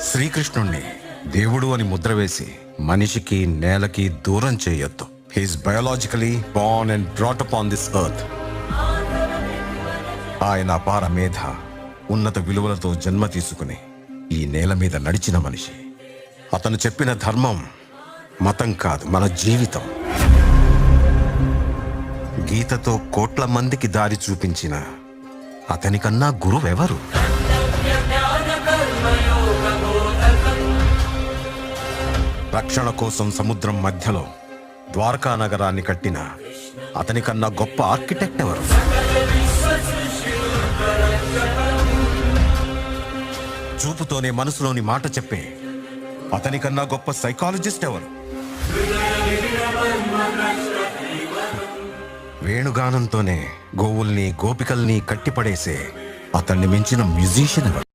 శ్రీకృష్ణుణ్ణి దేవుడు అని ముద్ర వేసి మనిషికి నేలకి దూరం చేయొద్దు. He's biologically born and brought up on this earth. ఆయన అపార మేధ, ఉన్నత విలువలతో జన్మ తీసుకుని ఈ నేల మీద నడిచిన మనిషి. అతను చెప్పిన ధర్మం మతం కాదు, మన జీవితం. గీతతో కోట్ల మందికి దారి చూపించిన అతనికన్నా గురువెవరు? రక్షణ కోసం సముద్రం మధ్యలో ద్వారకా నగరాన్ని కట్టిన అతనికన్నా గొప్ప ఆర్కిటెక్ట్ ఎవరు? చూపుతోనే మనసులోని మాట చెప్పే అతనికన్నా గొప్ప సైకాలజిస్ట్ ఎవరు? వేణుగానంతోనే గోవుల్ని గోపికల్ని కట్టిపడేసే అతన్ని మించిన మ్యూజిషియన్ ఎవరు?